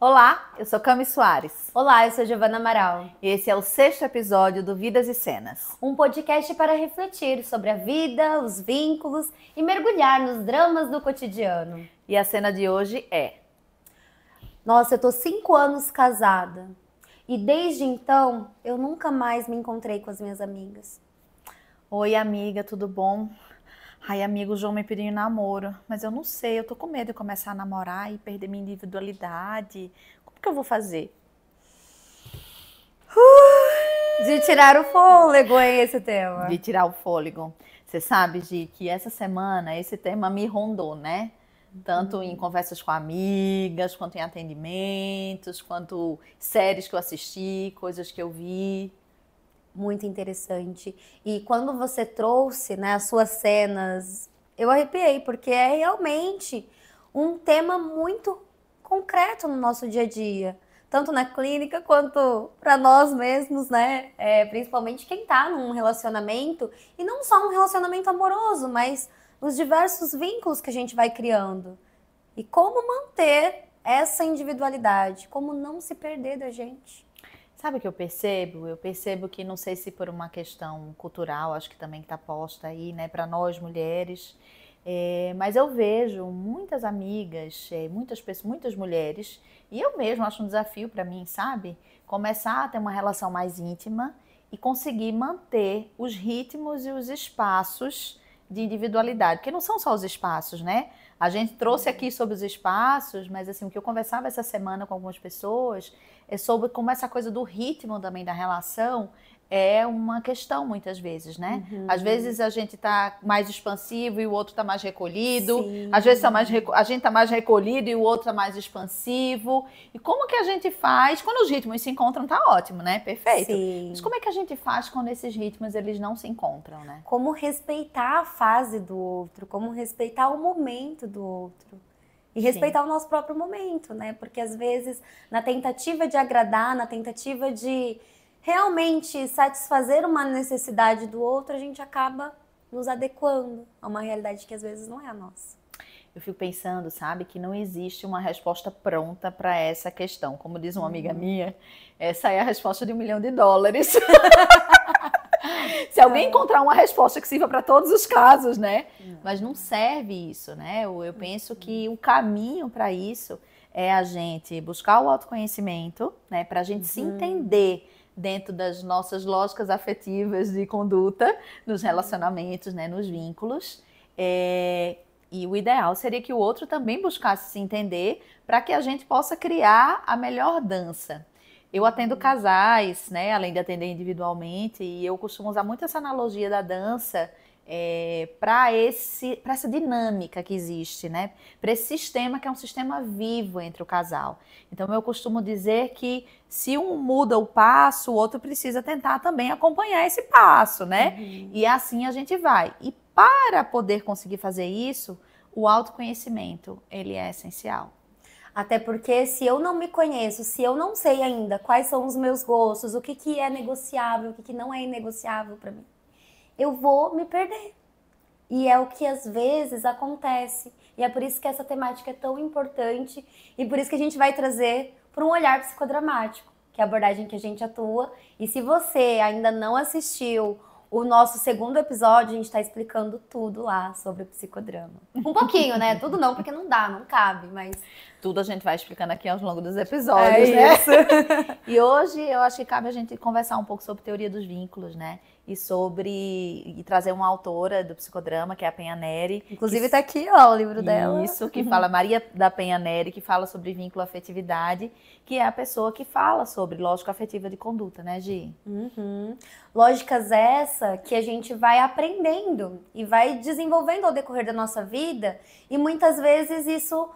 Olá, eu sou Cami Soares. Olá, eu sou Giovana Amaral. E esse é o 6º episódio do Vidas e Cenas. Um podcast para refletir sobre a vida, os vínculos e mergulhar nos dramas do cotidiano. E a cena de hoje é... Nossa, eu tô 5 anos casada. E desde então, eu nunca mais me encontrei com as minhas amigas. Oi, amiga, tudo bom? Ai, amigo, o João me pediu namoro, mas eu não sei, eu tô com medo de começar a namorar e perder minha individualidade. Como que eu vou fazer? De tirar o fôlego, hein, esse tema. De tirar o fôlego. Você sabe, Gi, que essa semana esse tema me rondou, né? Tanto em conversas com amigas, quanto em atendimentos, quanto séries que eu assisti, coisas que eu vi. Muito interessante. E quando você trouxe, né, as suas cenas, eu arrepiei, porque é realmente um tema muito concreto no nosso dia a dia. Tanto na clínica quanto para nós mesmos, né? Principalmente quem tá num relacionamento, e não só um relacionamento amoroso, mas os diversos vínculos que a gente vai criando. E como manter essa individualidade, como não se perder da gente. Sabe o que eu percebo? Eu percebo que, não sei se por uma questão cultural, acho que também está posta aí, né, para nós mulheres, mas eu vejo muitas amigas, muitas mulheres, e eu mesma acho um desafio para mim, sabe? Começar a ter uma relação mais íntima e conseguir manter os ritmos e os espaços de individualidade, porque não são só os espaços, né? A gente trouxe aqui sobre os espaços, mas assim, o que eu conversava essa semana com algumas pessoas é sobre como essa coisa do ritmo também da relação é uma questão muitas vezes, né? Às vezes a gente tá mais expansivo e o outro tá mais recolhido. Sim. Às vezes a gente tá mais recolhido e o outro tá mais expansivo. E como que a gente faz? Quando os ritmos se encontram, tá ótimo, né? Perfeito. Sim. Mas como é que a gente faz quando esses ritmos eles não se encontram, né? Como respeitar a fase do outro, como respeitar o momento do outro. E respeitar o nosso próprio momento, né? Porque às vezes, na tentativa de agradar, na tentativa de realmente satisfazer uma necessidade do outro, a gente acaba nos adequando a uma realidade que às vezes não é a nossa. Eu fico pensando, sabe, que não existe uma resposta pronta para essa questão. Como diz uma amiga minha, essa é a resposta de $1 milhão. Se alguém encontrar uma resposta que sirva para todos os casos, né? Mas não serve isso, né? Eu penso que o caminho para isso é a gente buscar o autoconhecimento, né? Para a gente se entender dentro das nossas lógicas afetivas de conduta, nos relacionamentos, né? Nos vínculos. E o ideal seria que o outro também buscasse se entender para que a gente possa criar a melhor dança. Eu atendo casais, né, além de atender individualmente, e eu costumo usar muito essa analogia da dança para essa dinâmica que existe, né, para esse sistema que é um sistema vivo entre o casal. Então eu costumo dizer que se um muda o passo, o outro precisa tentar também acompanhar esse passo, né? E assim a gente vai. E para poder conseguir fazer isso, o autoconhecimento, ele é essencial. Até porque se eu não me conheço, se eu não sei ainda quais são os meus gostos, o que é negociável, o que não é inegociável para mim, eu vou me perder. E é o que às vezes acontece. E é por isso que essa temática é tão importante e por isso que a gente vai trazer para um olhar psicodramático, que é a abordagem que a gente atua. E se você ainda não assistiu o nosso 2º episódio, a gente está explicando tudo lá sobre o psicodrama. Um pouquinho, né? Tudo não, porque não dá, não cabe, mas... Tudo a gente vai explicando aqui ao longo dos episódios, né? Isso. E hoje eu acho que cabe a gente conversar um pouco sobre teoria dos vínculos, né? E trazer uma autora do psicodrama, que é a Penha Neri. Inclusive tá aqui, ó, o livro dela. Isso, que fala, Maria da Penha Neri, que fala sobre vínculo afetividade, que é a pessoa que fala sobre lógica afetiva de conduta, né, Gi? Lógicas essa que a gente vai aprendendo e vai desenvolvendo ao decorrer da nossa vida, e muitas vezes isso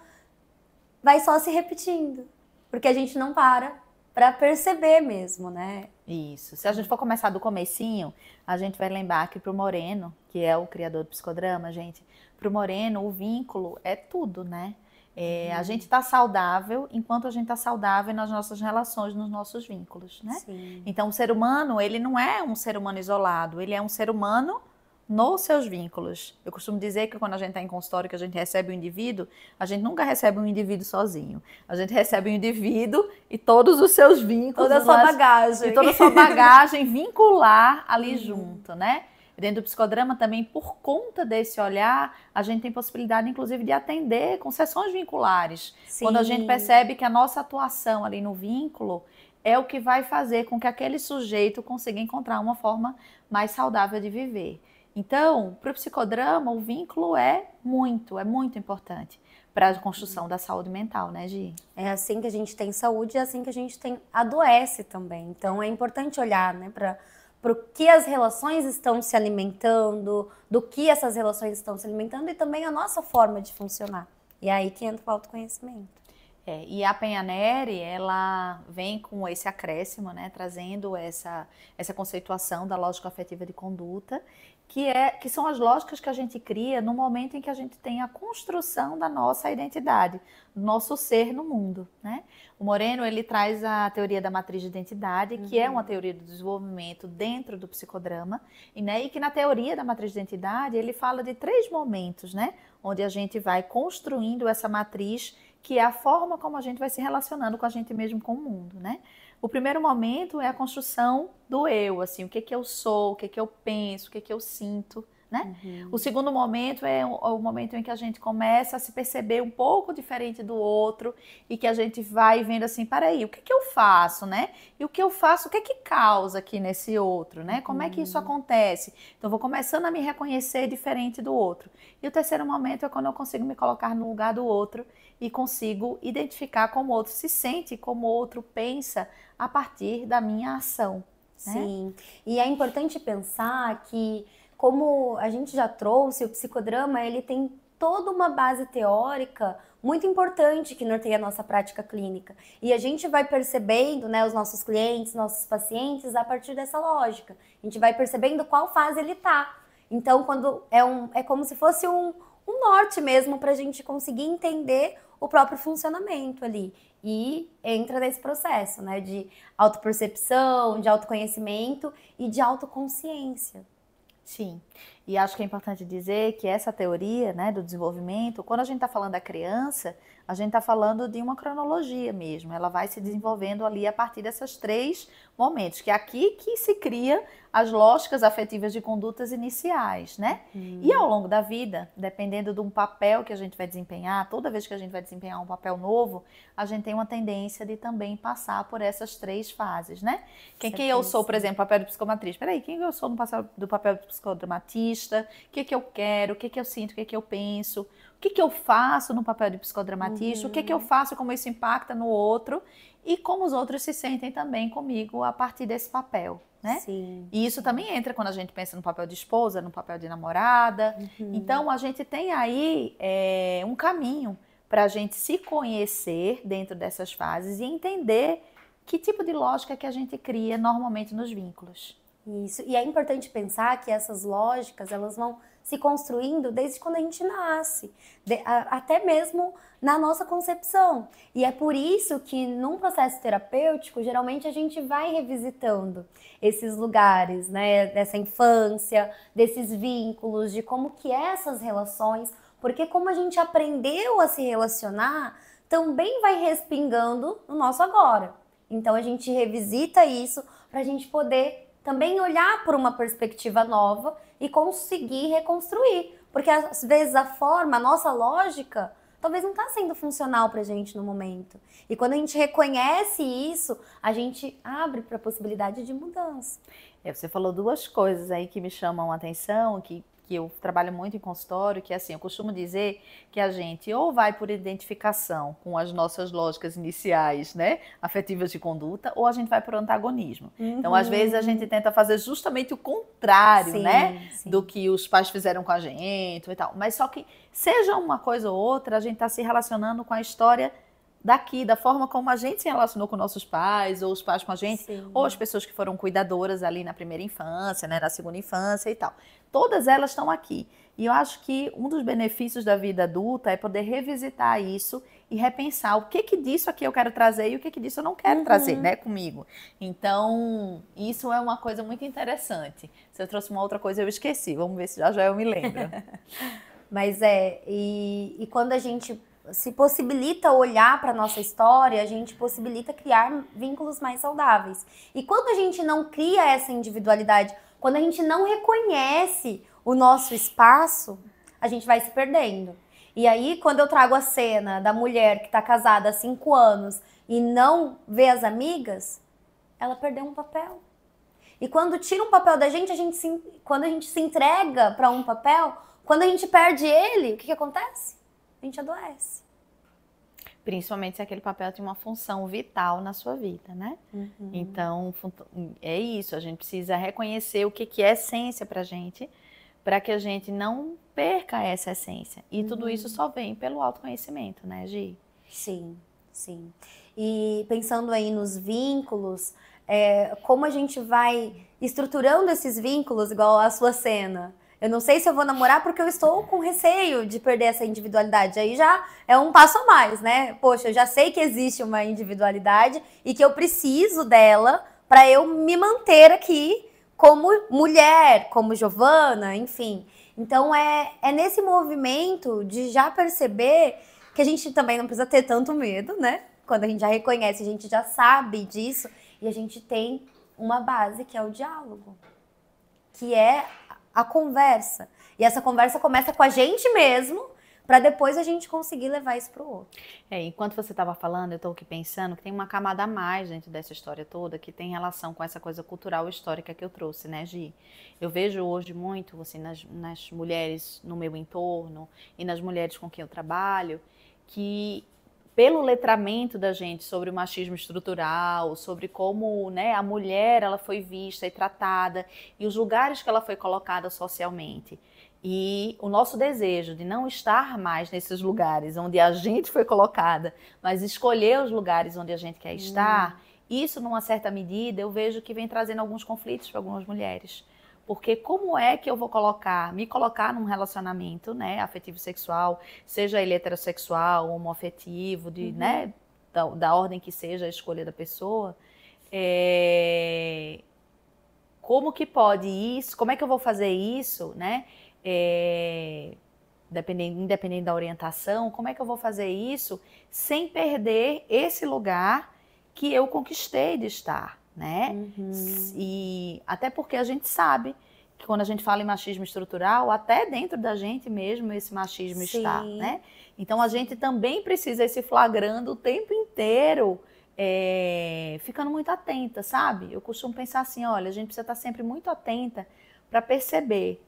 vai só se repetindo, porque a gente não para perceber mesmo, né? Isso. Se a gente for começar do comecinho, a gente vai lembrar que pro Moreno, que é o criador do psicodrama, gente, pro Moreno o vínculo é tudo, né? A gente está saudável enquanto a gente está saudável nas nossas relações, nos nossos vínculos, né? Sim. Então o ser humano, ele não é um ser humano isolado, ele é um ser humano nos seus vínculos. Eu costumo dizer que quando a gente está em consultório, que a gente recebe um indivíduo, a gente nunca recebe um indivíduo sozinho. A gente recebe um indivíduo e todos os seus vínculos. Toda a sua bagagem. E toda a sua bagagem vincular ali junto, né? Dentro do psicodrama também, por conta desse olhar, a gente tem possibilidade, inclusive, de atender com sessões vinculares. Sim. Quando a gente percebe que a nossa atuação ali no vínculo é o que vai fazer com que aquele sujeito consiga encontrar uma forma mais saudável de viver. Então, para o psicodrama, o vínculo é muito importante para a construção da saúde mental, né, Gi? É assim que a gente tem saúde e é assim que a gente adoece também. Então, é importante olhar, né, para o que as relações estão se alimentando, do que essas relações estão se alimentando e também a nossa forma de funcionar. E é aí que entra o autoconhecimento. E a Penha Neri, ela vem com esse acréscimo, né, trazendo essa conceituação da lógica afetiva de conduta, que são as lógicas que a gente cria no momento em que a gente tem a construção da nossa identidade, do nosso ser no mundo, né? O Moreno, ele traz a teoria da matriz de identidade, que é uma teoria do desenvolvimento dentro do psicodrama, e que na teoria da matriz de identidade, ele fala de 3 momentos, né, onde a gente vai construindo essa matriz, que é a forma como a gente vai se relacionando com a gente mesmo, com o mundo, né? O primeiro momento é a construção do eu, assim, o que eu sou, o que eu penso, o que eu sinto, né? O segundo momento é o momento em que a gente começa a se perceber um pouco diferente do outro e que a gente vai vendo assim, peraí, o que eu faço, né? E o que eu faço, o que causa aqui nesse outro, né? Como é que isso acontece? Então, eu vou começando a me reconhecer diferente do outro. E o terceiro momento é quando eu consigo me colocar no lugar do outro e consigo identificar como o outro se sente, como o outro pensa a partir da minha ação. Né? Sim, e é importante pensar que, como a gente já trouxe, o psicodrama ele tem toda uma base teórica muito importante que norteia a nossa prática clínica. E a gente vai percebendo, né, os nossos clientes, nossos pacientes, a partir dessa lógica. A gente vai percebendo qual fase ele está. Então, quando é como se fosse um norte mesmo para a gente conseguir entender o próprio funcionamento ali. E entra nesse processo, né, de autopercepção, de autoconhecimento e de autoconsciência. Sim, e acho que é importante dizer que essa teoria, né, do desenvolvimento, quando a gente está falando da criança, a gente está falando de uma cronologia mesmo, ela vai se desenvolvendo ali a partir desses 3 momentos, que é aqui que se cria as lógicas afetivas de condutas iniciais, né? E ao longo da vida, dependendo de um papel que a gente vai desempenhar, toda vez que a gente vai desempenhar um papel novo, a gente tem uma tendência de também passar por essas 3 fases, né? Quem eu sou, por exemplo, papel de psicomatriz? Peraí, quem eu sou do papel de psicodramatista? O que eu quero? O que eu sinto? O que eu penso? O que eu faço no papel de psicodramatista? O que eu faço, como isso impacta no outro? E como os outros se sentem também comigo a partir desse papel, né? Sim. E isso também entra quando a gente pensa no papel de esposa, no papel de namorada. Então, a gente tem aí um caminho para a gente se conhecer dentro dessas fases e entender que tipo de lógica que a gente cria normalmente nos vínculos. Isso, e é importante pensar que essas lógicas, elas vão se construindo desde quando a gente nasce, até mesmo na nossa concepção. E é por isso que num processo terapêutico, geralmente a gente vai revisitando esses lugares, né, dessa infância, desses vínculos, de como que é essas relações, porque como a gente aprendeu a se relacionar, também vai respingando no nosso agora. Então a gente revisita isso para a gente poder também olhar por uma perspectiva nova e conseguir reconstruir. Porque às vezes a nossa lógica, talvez não está sendo funcional para a gente no momento. E quando a gente reconhece isso, a gente abre para a possibilidade de mudança. Você falou 2 coisas aí que me chamam a atenção, que eu trabalho muito em consultório, que assim, eu costumo dizer que a gente ou vai por identificação com as nossas lógicas iniciais, né, afetivas de conduta, ou a gente vai por antagonismo. Então, às vezes, a gente tenta fazer justamente o contrário, sim, né, sim. do que os pais fizeram com a gente e tal. Mas só que, seja uma coisa ou outra, a gente está se relacionando com a história daqui, da forma como a gente se relacionou com nossos pais, ou os pais com a gente, Sim. ou as pessoas que foram cuidadoras ali na primeira infância, né, na segunda infância e tal. Todas elas estão aqui. E eu acho que um dos benefícios da vida adulta é poder revisitar isso e repensar o que disso aqui eu quero trazer e o que disso eu não quero trazer, né, comigo. Então, isso é uma coisa muito interessante. Se eu trouxe uma outra coisa, eu esqueci. Vamos ver se já eu me lembro. Mas e quando a gente se possibilita olhar para nossa história, a gente possibilita criar vínculos mais saudáveis. E quando a gente não cria essa individualidade, quando a gente não reconhece o nosso espaço, a gente vai se perdendo. E aí, quando eu trago a cena da mulher que está casada há 5 anos e não vê as amigas, ela perdeu um papel. E quando tira um papel da gente, quando a gente se entrega para um papel, quando a gente perde ele, o que acontece? A gente adoece. Principalmente se aquele papel tem uma função vital na sua vida, né? Uhum. Então, é isso. A gente precisa reconhecer o que é essência pra gente, para que a gente não perca essa essência. E tudo isso só vem pelo autoconhecimento, né, Gi? Sim, sim. E pensando aí nos vínculos, como a gente vai estruturando esses vínculos, igual a sua cena. Eu não sei se eu vou namorar porque eu estou com receio de perder essa individualidade. Aí já é um passo a mais, né? Poxa, eu já sei que existe uma individualidade e que eu preciso dela para eu me manter aqui como mulher, como Giovana, enfim. Então é nesse movimento de já perceber que a gente também não precisa ter tanto medo, né? Quando a gente já reconhece, a gente já sabe disso e a gente tem uma base que é o diálogo, que é a conversa. E essa conversa começa com a gente mesmo, para depois a gente conseguir levar isso para o outro. Enquanto você estava falando, eu estou aqui pensando que tem uma camada a mais dentro dessa história toda, que tem relação com essa coisa cultural e histórica que eu trouxe, né, Gi? Eu vejo hoje muito, assim, nas mulheres no meu entorno e nas mulheres com quem eu trabalho, que pelo letramento da gente sobre o machismo estrutural, sobre como, né, a mulher ela foi vista e tratada e os lugares que ela foi colocada socialmente. E o nosso desejo de não estar mais nesses lugares onde a gente foi colocada, mas escolher os lugares onde a gente quer estar, isso, numa certa medida, eu vejo que vem trazendo alguns conflitos para algumas mulheres. Porque como é que eu vou me colocar num relacionamento, né, afetivo sexual, seja ele heterossexual, homoafetivo, né, da ordem que seja a escolha da pessoa, como que pode isso, como é que eu vou fazer isso, né, independente da orientação, como é que eu vou fazer isso sem perder esse lugar que eu conquistei de estar, né? E até porque a gente sabe que quando a gente fala em machismo estrutural, até dentro da gente mesmo esse machismo está, né? Então a gente também precisa ir se flagrando o tempo inteiro, ficando muito atenta, sabe? Eu costumo pensar assim, olha, a gente precisa estar sempre muito atenta para perceber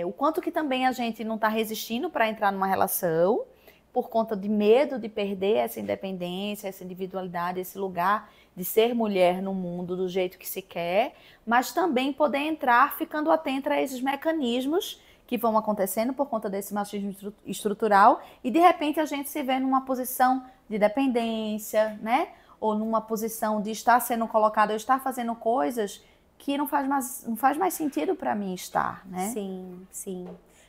o quanto que também a gente não está resistindo para entrar numa relação por conta de medo de perder essa independência, essa individualidade, esse lugar de ser mulher no mundo do jeito que se quer, mas também poder entrar ficando atenta a esses mecanismos que vão acontecendo por conta desse machismo estrutural e de repente a gente se vê numa posição de dependência, né? Ou numa posição de estar sendo colocada ou estar fazendo coisas que não faz mais sentido para mim estar, né? Sim, sim.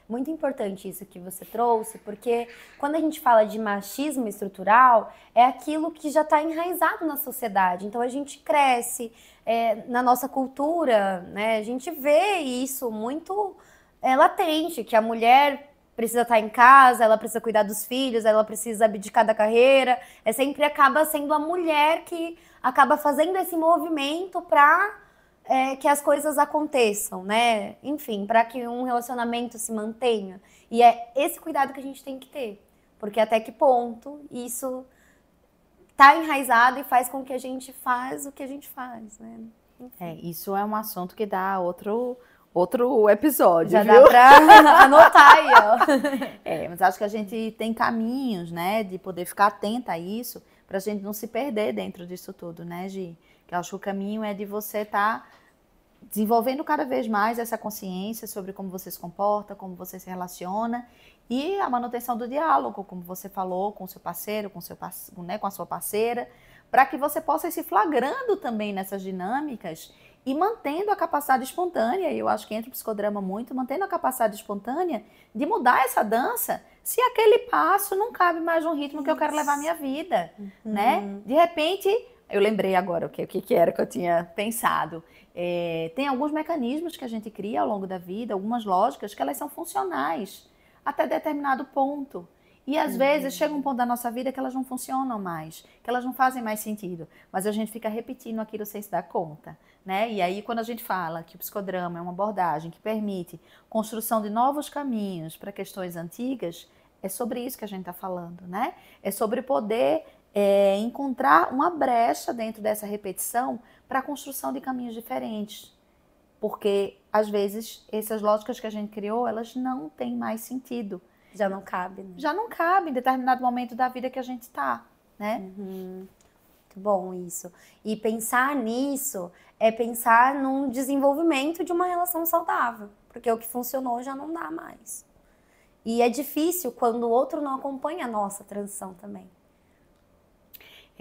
Muito importante isso que você trouxe, porque quando a gente fala de machismo estrutural, é aquilo que já está enraizado na sociedade. Então a gente cresce na nossa cultura, né? A gente vê isso muito latente, que a mulher precisa estar em casa, ela precisa cuidar dos filhos, ela precisa abdicar da carreira. Sempre acaba sendo a mulher que acaba fazendo esse movimento para que as coisas aconteçam, né? Enfim, para que um relacionamento se mantenha. E é esse cuidado que a gente tem que ter. Porque até que ponto isso tá enraizado e faz com que a gente faz o que a gente faz, né? Isso é um assunto que dá outro episódio, já viu? dá pra anotar aí, ó. Mas acho que a gente tem caminhos, né, de poder ficar atenta a isso, pra gente não se perder dentro disso tudo, né, Gi? Que eu acho que o caminho é de você estar desenvolvendo cada vez mais essa consciência sobre como você se comporta, como você se relaciona e a manutenção do diálogo, como você falou, com o seu parceiro, né, com a sua parceira, para que você possa ir se flagrando também nessas dinâmicas e mantendo a capacidade espontânea, e eu acho que entra o psicodrama muito, mantendo a capacidade espontânea de mudar essa dança se aquele passo não cabe mais no ritmo que eu quero levar a minha vida, né? De repente, eu lembrei agora o que era que eu tinha pensado. Tem alguns mecanismos que a gente cria ao longo da vida, algumas lógicas que elas são funcionais até determinado ponto. E às vezes chega um ponto da nossa vida que elas não funcionam mais, que elas não fazem mais sentido, mas a gente fica repetindo aquilo sem se dar conta, né? E aí quando a gente fala que o psicodrama é uma abordagem que permite construção de novos caminhos para questões antigas, é sobre isso que a gente está falando, né? É sobre poder encontrar uma brecha dentro dessa repetição para a construção de caminhos diferentes. Porque, às vezes, essas lógicas que a gente criou, elas não têm mais sentido. Já não cabe, né? Já não cabe em determinado momento da vida que a gente está, né? Muito bom isso. E pensar nisso é pensar num desenvolvimento de uma relação saudável. Porque o que funcionou já não dá mais. E é difícil quando o outro não acompanha a nossa transição também.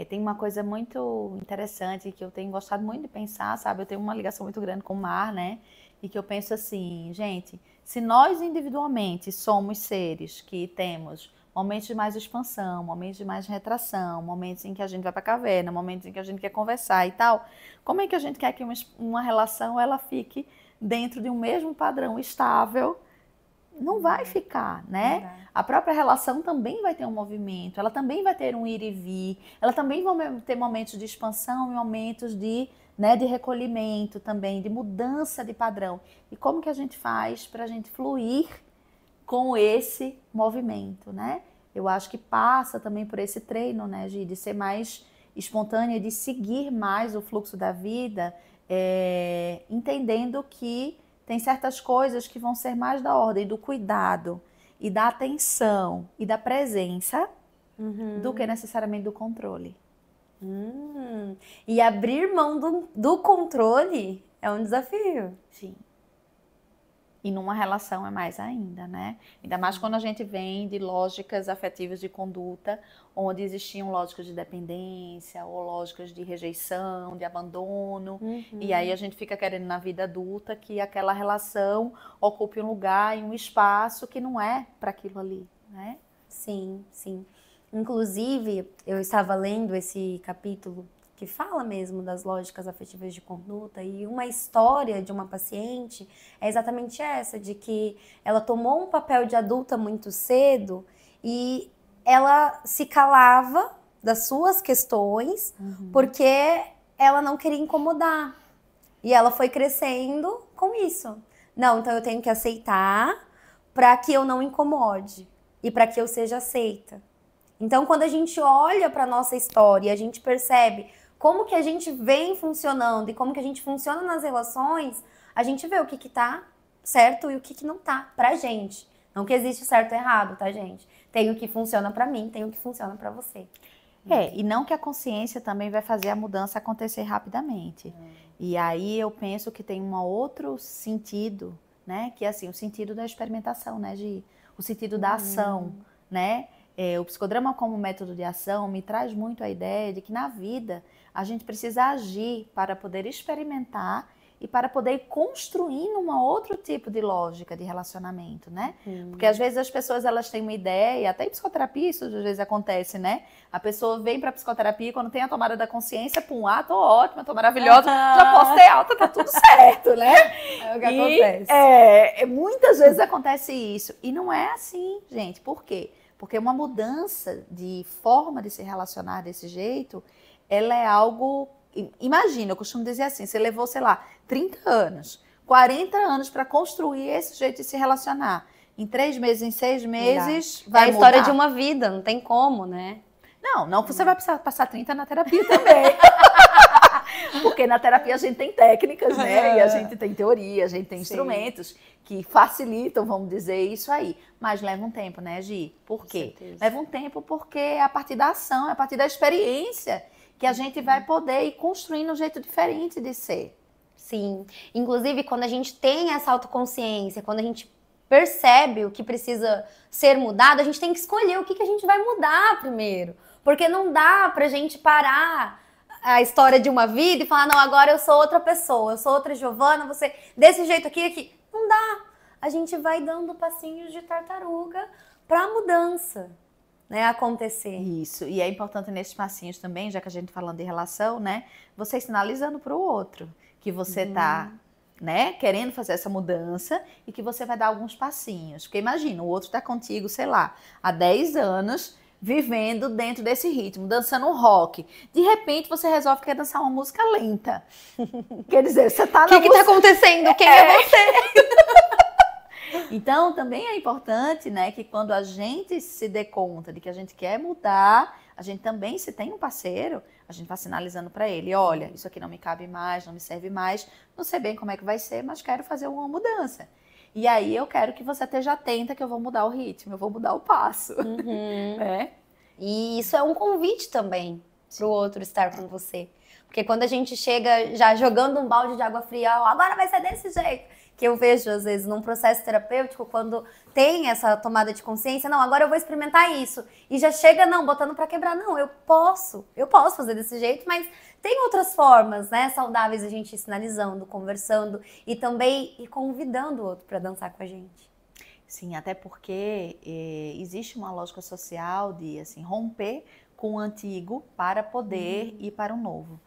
Tem uma coisa muito interessante que eu tenho gostado muito de pensar, sabe? Eu tenho uma ligação muito grande com o mar, né? E que eu penso assim, gente, se nós individualmente somos seres que temos momentos de mais expansão, momentos de mais retração, momentos em que a gente vai para a caverna, momentos em que a gente quer conversar e tal, como é que a gente quer que uma relação ela fique dentro de um mesmo padrão estável? Não vai ficar, né? A própria relação também vai ter um movimento, ela também vai ter um ir e vir, ela também vai ter momentos de expansão e momentos de recolhimento também, de mudança de padrão. E como que a gente faz para a gente fluir com esse movimento, né? Eu acho que passa também por esse treino, né, Gi, de ser mais espontânea, de seguir mais o fluxo da vida, entendendo que tem certas coisas que vão ser mais da ordem do cuidado e da atenção e da presença do que necessariamente do controle. E abrir mão do controle é um desafio. Sim. E numa relação é mais ainda, né? Ainda mais quando a gente vem de lógicas afetivas de conduta, onde existiam lógicas de dependência, ou lógicas de rejeição, de abandono. E aí a gente fica querendo na vida adulta que aquela relação ocupe um lugar e um espaço que não é para aquilo ali, né? Sim, sim. Inclusive, eu estava lendo esse capítulo que fala mesmo das lógicas afetivas de conduta, e uma história de uma paciente é exatamente essa, de que ela tomou um papel de adulta muito cedo e ela se calava das suas questões porque ela não queria incomodar. E ela foi crescendo com isso. Não, então eu tenho que aceitar para que eu não incomode e para que eu seja aceita. Então, quando a gente olha para a nossa história e a gente percebe como que a gente vem funcionando e como que a gente funciona nas relações, a gente vê o que tá certo e o que não tá pra gente. Não que existe certo e errado, tá, gente? Tem o que funciona pra mim, tem o que funciona pra você. E não que a consciência também vai fazer a mudança acontecer rapidamente. E aí eu penso que tem um outro sentido, né? Que é assim, o sentido da experimentação, né, Gi? O sentido da ação, né? O psicodrama como método de ação me traz muito a ideia de que na vida a gente precisa agir para poder experimentar e para poder ir construindo um outro tipo de lógica de relacionamento, né? Porque às vezes as pessoas elas têm uma ideia, até em psicoterapia isso às vezes acontece, né? A pessoa vem para psicoterapia e quando tem a tomada da consciência, pum, tô ótima, tô maravilhosa, já posso ter alta, tá tudo certo, né? É o que acontece. Muitas vezes acontece isso. E não é assim, gente. Por quê? Porque uma mudança de forma de se relacionar desse jeito, ela é algo... Imagina, eu costumo dizer assim, você levou, sei lá, 30 anos, 40 anos para construir esse jeito de se relacionar. Em 3 meses, em 6 meses, vai mudar. É a história de uma vida, não tem como, né? Não que você vai precisar passar 30 na terapia também. Porque na terapia a gente tem técnicas, né? E a gente tem teoria, a gente tem instrumentos que facilitam, vamos dizer, isso aí. Mas leva um tempo, né, Gi? Por quê? Leva um tempo porque é a partir da ação, é a partir da experiência que a gente vai poder ir construindo um jeito diferente de ser. Sim. Inclusive, quando a gente tem essa autoconsciência, quando a gente percebe o que precisa ser mudado, a gente tem que escolher o que a gente vai mudar primeiro. Porque não dá pra gente parar a história de uma vida e falar, não, agora eu sou outra pessoa, eu sou outra Giovana, você desse jeito aqui. Não dá. A gente vai dando passinhos de tartaruga pra mudança, né, acontecer. Isso, e é importante nesses passinhos também, já que a gente tá falando de relação, né, você sinalizando pro outro que você tá, né, querendo fazer essa mudança e que você vai dar alguns passinhos. Porque imagina, o outro tá contigo, sei lá, há 10 anos, vivendo dentro desse ritmo, dançando um rock. De repente, você resolve que quer dançar uma música lenta. Quer dizer, você tá na O que tá acontecendo? Quem é você? Então, também é importante, né, que quando a gente se dê conta de que a gente quer mudar, a gente também, se tem um parceiro, a gente vai sinalizando para ele, olha, isso aqui não me cabe mais, não me serve mais, não sei bem como é que vai ser, mas quero fazer uma mudança. E aí eu quero que você esteja atenta que eu vou mudar o ritmo, eu vou mudar o passo. Né? E isso é um convite também para o outro estar com você. Porque quando a gente chega já jogando um balde de água fria, ó, agora vai ser desse jeito. Que eu vejo, às vezes, num processo terapêutico, quando tem essa tomada de consciência, não, agora eu vou experimentar isso. E já chega, não, botando pra quebrar. Não, eu posso fazer desse jeito, mas tem outras formas, né, saudáveis, a gente ir sinalizando, conversando e também ir convidando o outro pra dançar com a gente. Sim, até porque existe uma lógica social de, assim, romper com o antigo para poder ir para o novo.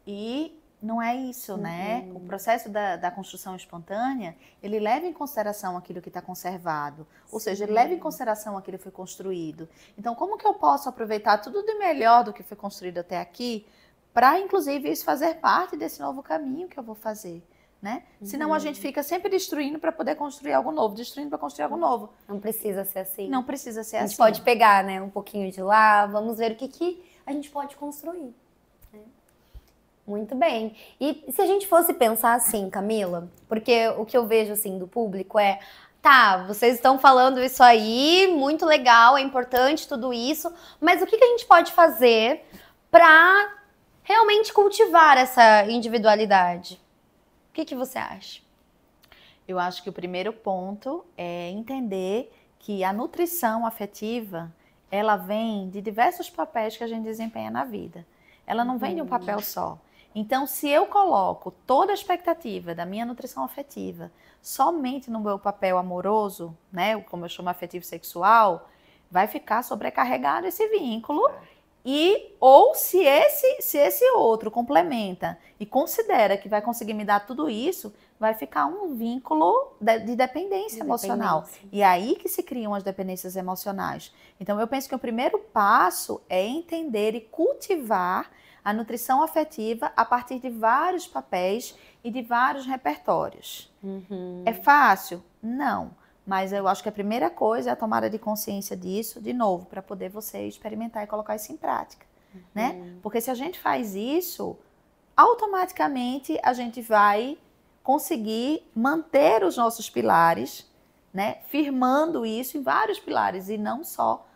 E não é isso, né? O processo da construção espontânea, ele leva em consideração aquilo que está conservado. Ou seja, ele leva em consideração aquilo que foi construído. Então, como que eu posso aproveitar tudo de melhor do que foi construído até aqui, para, inclusive, isso fazer parte desse novo caminho que eu vou fazer, né? Senão a gente fica sempre destruindo para poder construir algo novo, destruindo para construir algo novo. Não precisa ser assim. Não precisa ser assim. A gente pode pegar, né, um pouquinho de lá, vamos ver o que a gente pode construir. Muito bem. E se a gente fosse pensar assim, Camila, porque o que eu vejo assim do público é, tá, vocês estão falando isso aí, muito legal, é importante tudo isso, mas o que a gente pode fazer para realmente cultivar essa individualidade? O que você acha? Eu acho que o primeiro ponto é entender que a nutrição afetiva, ela vem de diversos papéis que a gente desempenha na vida. Ela não vem de um papel só. Então, se eu coloco toda a expectativa da minha nutrição afetiva somente no meu papel amoroso, né, como eu chamo afetivo sexual, vai ficar sobrecarregado esse vínculo. E ou se esse outro complementa e considera que vai conseguir me dar tudo isso, vai ficar um vínculo de dependência emocional. E aí que se criam as dependências emocionais. Então, eu penso que o primeiro passo é entender e cultivar a nutrição afetiva a partir de vários papéis e de vários repertórios. É fácil? Não. Mas eu acho que a primeira coisa é a tomada de consciência disso, de novo, para poder você experimentar e colocar isso em prática. Né? Porque se a gente faz isso, automaticamente a gente vai conseguir manter os nossos pilares, né? Firmando isso em vários pilares e não só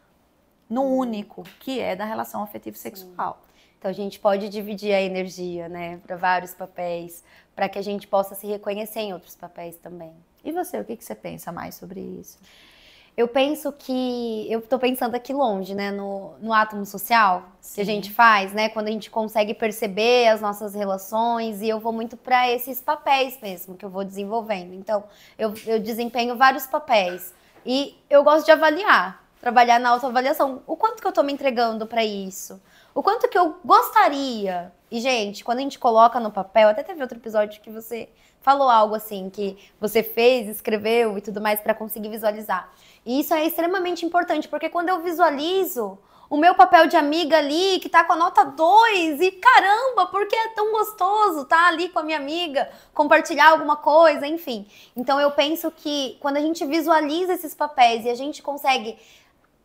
no único, que é da relação afetivo-sexual. Então a gente pode dividir a energia, né, para vários papéis, para que a gente possa se reconhecer em outros papéis também. E você, o que você pensa mais sobre isso? Eu penso que, eu tô pensando aqui longe, né, no átomo social que a gente faz, né, quando a gente consegue perceber as nossas relações, e eu vou muito para esses papéis mesmo que eu vou desenvolvendo. Então, eu desempenho vários papéis e eu gosto de avaliar, trabalhar na autoavaliação. O quanto que eu tô me entregando para isso? O quanto que eu gostaria. E, gente, quando a gente coloca no papel, até teve outro episódio que você falou algo assim, que você fez, escreveu e tudo mais para conseguir visualizar. E isso é extremamente importante, porque quando eu visualizo o meu papel de amiga ali, que tá com a nota 2, e caramba, porque é tão gostoso tá ali com a minha amiga, compartilhar alguma coisa, enfim. Então eu penso que quando a gente visualiza esses papéis e a gente consegue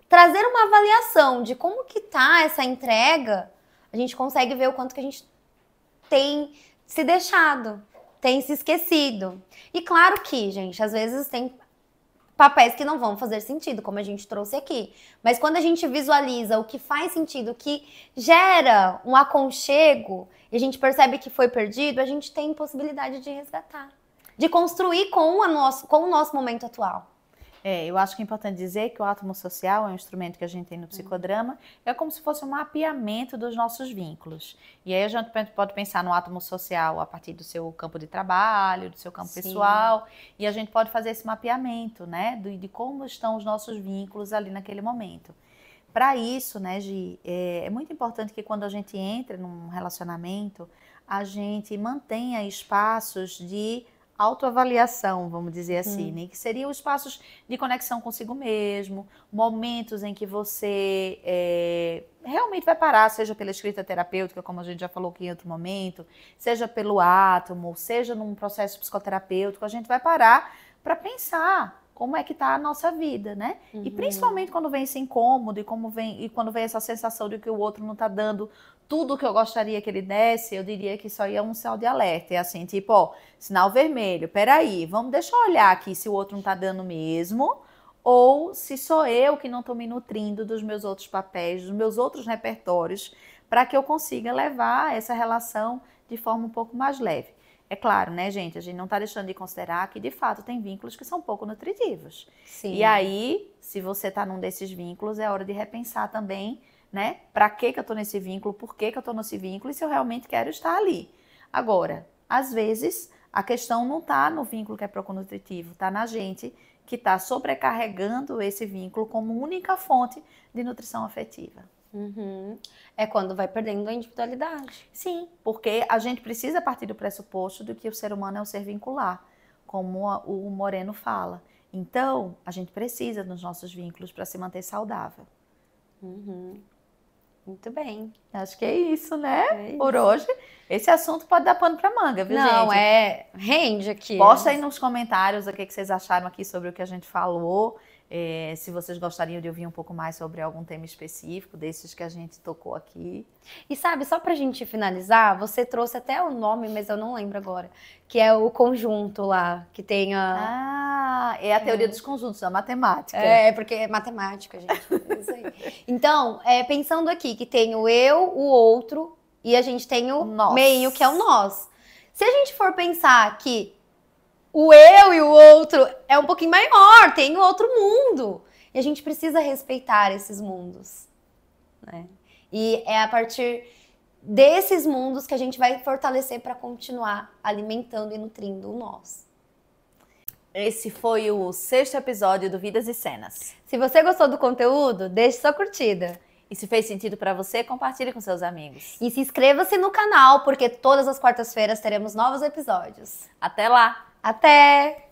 trazer uma avaliação de como que tá essa entrega, a gente consegue ver o quanto que a gente tem se deixado, tem se esquecido. E claro que, gente, às vezes tem papéis que não vão fazer sentido, como a gente trouxe aqui. Mas quando a gente visualiza o que faz sentido, o que gera um aconchego, e a gente percebe que foi perdido, a gente tem possibilidade de resgatar, de construir com o nosso momento atual. Eu acho que é importante dizer que o átomo social é um instrumento que a gente tem no psicodrama, é como se fosse um mapeamento dos nossos vínculos. E aí a gente pode pensar no átomo social a partir do seu campo de trabalho, do seu campo pessoal, e a gente pode fazer esse mapeamento, né, de como estão os nossos vínculos ali naquele momento. Para isso, né, Gi, é muito importante que quando a gente entra num relacionamento, a gente mantenha espaços de autoavaliação, vamos dizer assim, né? Que seriam espaços de conexão consigo mesmo, momentos em que você realmente vai parar, seja pela escrita terapêutica, como a gente já falou aqui em outro momento, seja pelo átomo, seja num processo psicoterapêutico, a gente vai parar para pensar como é que tá a nossa vida, né? E principalmente quando vem esse incômodo e quando vem essa sensação de que o outro não tá dando tudo o que eu gostaria que ele desse, eu diria que isso aí é um sinal de alerta. É assim, tipo, ó, sinal vermelho, peraí, deixa eu olhar aqui se o outro não tá dando mesmo, ou se sou eu que não tô me nutrindo dos meus outros papéis, dos meus outros repertórios, para que eu consiga levar essa relação de forma um pouco mais leve. É claro, né, gente? A gente não está deixando de considerar que, de fato, tem vínculos que são pouco nutritivos. Sim. E aí, se você está num desses vínculos, é hora de repensar também, né? Para que eu estou nesse vínculo? Por que eu estou nesse vínculo? E se eu realmente quero estar ali. Agora, às vezes, a questão não está no vínculo que é pouco nutritivo, está na gente que está sobrecarregando esse vínculo como única fonte de nutrição afetiva. É quando vai perdendo a individualidade. Sim, porque a gente precisa partir do pressuposto de que o ser humano é um ser vincular, como o Moreno fala. Então, a gente precisa dos nossos vínculos para se manter saudável. Muito bem. Acho que é isso, né? É isso. Por hoje. Esse assunto pode dar pano para manga, viu, gente? Não, rende aqui. Posta aí nos comentários o que vocês acharam aqui sobre o que a gente falou. Se vocês gostariam de ouvir um pouco mais sobre algum tema específico desses que a gente tocou aqui. E sabe, só pra gente finalizar, você trouxe até o nome, mas eu não lembro agora, que é o conjunto lá, que tem a... é a teoria dos conjuntos, da matemática. Porque é matemática, gente. É isso aí. Então, pensando aqui, que tem o eu, o outro, e a gente tem o meio, que é o nós. Se a gente for pensar que o eu e o outro é um pouquinho maior, tem outro mundo. E a gente precisa respeitar esses mundos, né? E é a partir desses mundos que a gente vai fortalecer para continuar alimentando e nutrindo o nós. Esse foi o 6º episódio do Vidas e Cenas. Se você gostou do conteúdo, deixe sua curtida. E se fez sentido para você, compartilhe com seus amigos. E se inscreva-se no canal, porque todas as quartas-feiras teremos novos episódios. Até lá! Até!